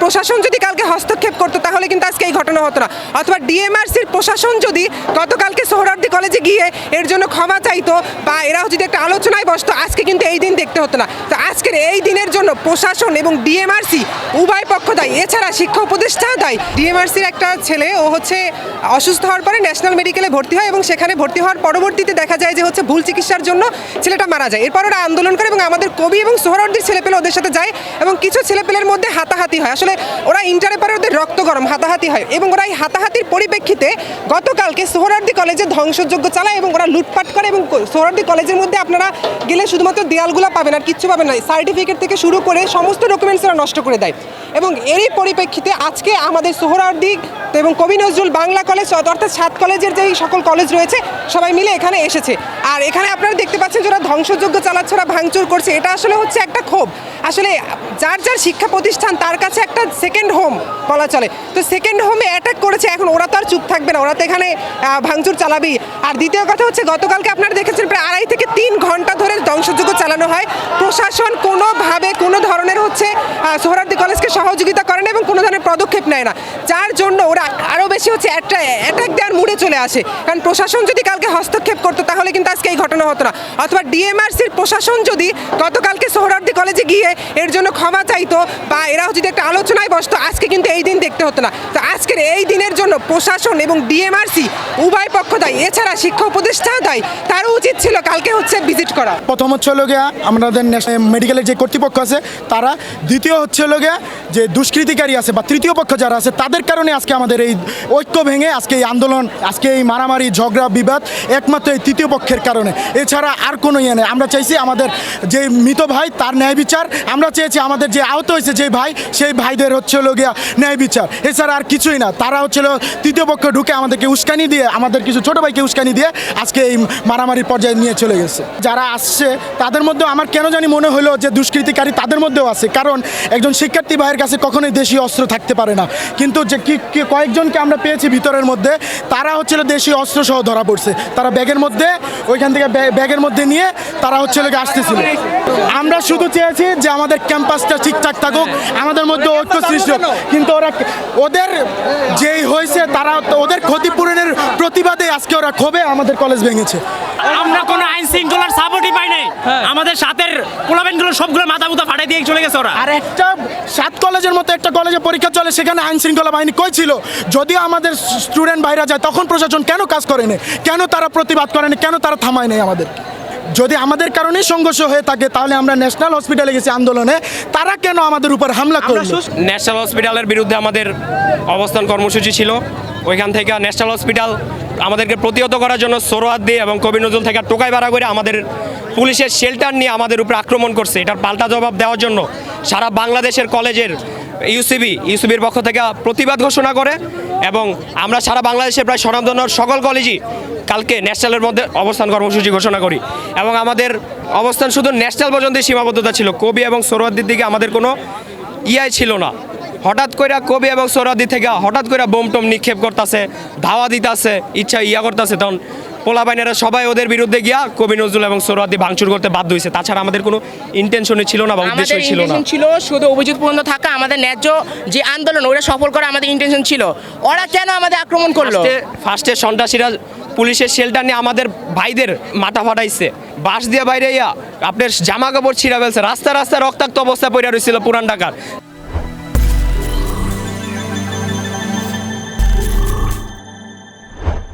প্রশাসন যদি কালকে হস্তক্ষেপ করতো তাহলে কিন্তু আজকে এই ঘটনা হতো না, অথবা ডিএমআরসির প্রশাসন যদি গতকালকে সোহরাওয়ার্দী কলেজে গিয়ে এর জন্য ক্ষমা চাইতো বা এরাও যদি একটা আলোচনায় বসতো আজকে কিন্তু এই দিন দেখতে হতো না। তো আজকের এই দিনের জন্য প্রশাসন এবং ডিএমআরসি উভয় পক্ষ দায়ী, এছাড়া শিক্ষা উপদেষ্টাও দায়ী। ডিএমআরসির একটা ছেলে ও অসুস্থ হওয়ার পরে ন্যাশনাল মেডিকেলে ভর্তি হয় এবং সেখানে ভর্তি হওয়ার পরবর্তীতে দেখা যায় যে ভুল চিকিৎসার জন্য ছেলেটা মারা যায়। এরপর ওরা আন্দোলন করে এবং আমাদের কবি এবং সোহরাওয়ার্দীর ছেলেপেলে ওদের সাথে যায় এবং কিছু ছেলেপেলের মধ্যে হাতাহাতি হয়। আসলে ওরা ইন্টারে পরে ওদের রক্ত গরম হাতাহাতি হয় এবং ওরা এই হাতাহাতির পরিপ্রেক্ষিতে গতকালকে সোহরাওয়ার্দী কলেজে ধ্বংসযজ্ঞ চালায় এবং ওরা লুটপাট করে এবং সোহরাওয়ার্দী কলেজের মধ্যে আপনারা গেলে শুধুমাত্র দেয়ালগুলো পাবেন আর কিচ্ছু পাবেন না, সার্টিফিকেট থেকে শুরু করে সমস্ত ডকুমেন্টস ওরা নষ্ট করে দেয়। এবং এরই পরিপ্রেক্ষিতে আজকে আমাদের সোহরাওয়ার্দী এবং কবি নজরুল বাংলা কলেজ অর্থাৎ 7 কলেজের যেই সকল কলেজ রয়েছে সবাই মিলে এখানে এসেছে। আর এখানে আপনারা দেখতে পাচ্ছেন যে ওরা ধ্বংসযজ্ঞ চালাচ্ছে, ওরা ভাঙচুর করছে। এটা আসলে একটা ক্ষোভ। আসলে যার যার শিক্ষা প্রতিষ্ঠান তার কাছে একটা সেকেন্ড হোম বলা চলে, তো সেকেন্ড হোমে অ্যাটাক করেছে। এখন ওরা তো আর চুপ থাকবে না, ওরা তো এখানে ভাঙচুর চালাবেই। আর দ্বিতীয় কথা গতকালকে আপনারা দেখেছেন প্রায় 2.5 থেকে 3 ঘন্টা ধরে ধ্বংসযজ্ঞ চালানো হয়। প্রশাসন কোনোভাবে কোনো ধরনের সোহরাওয়ার্দী কলেজকে সহযোগিতা করে না এবং কোনো ধরনের পদক্ষেপ নেয় না, যার জন্য ওরা আরও বেশি অ্যাটাক দেওয়ার মুডে চলে আসে। কারণ প্রশাসন যদি কালকে হস্তক্ষেপ করতো তাহলে কিন্তু আজকে এই ঘটনা হতো না, অথবা ডিএমআরসির প্রশাসন যদি গতকালকে সোহরাওয়ার্দী কলেজে গিয়ে এর জন্য ক্ষমা চাইতো বা এরাও যদি একটা আলোচনায় বসতো আজকে কিন্তু এই দিন দেখতে হতো না। তো আজকের এই দিনের জন্য প্রশাসন এবং ডিএমআরসি উভয় পক্ষ দায়ী, এছাড়া শিক্ষা উপদেষ্টাও দায়ী। তারও উচিত ছিল কালকে ভিজিট করা। প্রথম হলো গিয়া আমাদের ন্যাশনাল মেডিকেলের যে কর্তৃপক্ষ আছে তারা, দ্বিতীয় হলো গিয়া যে দুষ্কৃতিকারী আছে বা তৃতীয় পক্ষ যারা আছে তাদের কারণে আজকে আমাদের এই ঐক্য ভেঙে আজকে এই আন্দোলন, আজকে এই মারামারি ঝগড়া বিবাদ একমাত্র এই তৃতীয় পক্ষের কারণে, এছাড়া আর কোনো ইয়ে নেই। আমরা চাইছি আমাদের যে মৃত ভাই তার ন্যায় বিচার, আমরা চেয়েছি আমাদের যে আহত হয়েছে যে ভাই সেই ভাইদের হলো গিয়া ন্যায় বিচার, এছাড়া আর কিছুই না। তারা তৃতীয় পক্ষ ঢুকে আমাদেরকে উস্কানি দিয়ে, আমাদের কিছু ছোটো ভাইকে উস্কানি দিয়ে আজকে এই মারামারির পর্যায়ে নিয়ে চলে গেছে। যারা আসছে তাদের মধ্যে আমার কেন জানি মনে হলো যে দুষ্কৃতিকারী তাদের মধ্যেও আছে, কারণ একজন শিক্ষার্থী ভাইয়ের কাছে কখনোই দেশীয় অস্ত্র থাকতে পারে না, কিন্তু যে কয়েকজনকে আমরা পেয়েছি ভিতরের মধ্যে তারা দেশীয় অস্ত্র সহ ধরা পড়ছে। তারা ব্যাগের মধ্যে ওইখান থেকে ব্যাগের মধ্যে নিয়ে তারা আসতেছিল। আমরা শুধু চেয়েছি যে আমাদের ক্যাম্পাসটা ঠিকঠাক থাকুক, আমাদের মধ্যে ঐক্য সৃষ্টি হোক, কিন্তু ওদের যেই হয়েছে তারা ওদের ক্ষতিপূরণের প্রতিবাদে আজকে ওরা ক্ষোভে আমাদের কলেজ ভেঙেছে। আমরা কোনো আইন শৃঙ্খলার সাপোর্টই পাই নাই, আমাদের সাথের পোলাবেনগুলো সবগুলো মাথা মুথা ফাটাই দিয়ে চলে গেছে ওরা। আর একটা 7 কলেজের মতো একটা কলেজে পরীক্ষা চলে, সেখানে আইন শৃঙ্খলা বাহিনী কই ছিল? যদিও আমাদের স্টুডেন্ট বাইরে যায় তখন প্রশাসন কেন কাজ করেনি, কেন তারা প্রতিবাদ করেনি, কেন তারা থামায় নেই আমাদের? যদি আমাদের কারণেই সংঘর্ষ হয়ে থাকে তাহলে আমরা ন্যাশনাল হসপিটালে গেছি আন্দোলনে, তারা কেন আমাদের উপর হামলা করলো? ন্যাশনাল হসপিটালের বিরুদ্ধে আমাদের অবস্থান কর্মসূচি ছিল। ওইখান থেকে ন্যাশনাল হসপিটাল আমাদেরকে প্রতিহত করার জন্য সোহরাওয়ার্দী এবং কবি নজরুল থেকে টোকাই ভাড়া করে আমাদের পুলিশের শেল্টার নিয়ে আমাদের উপরে আক্রমণ করছে। এটার পাল্টা জবাব দেওয়ার জন্য সারা বাংলাদেশের কলেজের ইউসিবির পক্ষ থেকে প্রতিবাদ ঘোষণা করে এবং আমরা সারা বাংলাদেশের প্রায় স্বনামধন্য সকল কলেজই কালকে ন্যাশনালের মধ্যে অবস্থান কর্মসূচি ঘোষণা করি এবং আমাদের অবস্থান শুধু ন্যাশনাল পর্যন্ত সীমাবদ্ধতা ছিল, কবি এবং সোহরাওয়ার্দীর দিকে আমাদের কোনো ইয়াই ছিল না। হঠাৎ করে কবি এবং সোহরাওয়ার্দী থেকে হঠাৎ করে বোম টোম নিক্ষেপ করতেছে, ধাওয়া দিতেছে, করতেছে, তখন পোলাবাইনেরা সবাই ওদের বিরুদ্ধে গিয়া কবি নজরুল এবং সোহরাওয়ার্দী ভাঙচুর করতে বাধ্য হয়েছে। তাছাড়া আমাদের কোনো ইন্টেনশনই ছিল না বা উদ্দেশ্যই ছিল না। ছিল শুধু অভিযোগ পূর্ণ থাকা, আমাদের ন্যায্য যে আন্দোলন ওটা সফল করা আমাদের ইন্টেনশন ছিল। ওরা কেন আমাদের আক্রমণ করলো? ফার্স্টে সন্ত্রাসীরা পুলিশের শেল্টার নিয়ে আমাদের ভাইদের মাথা ফাটাইছে, বাঁশ দিয়ে বাইরে আপনার জামা কাপড় ছিঁড়া ফেলছে, রাস্তা রক্তাক্ত অবস্থায় পড়ে রয়েছিল পুরান ঢাকার।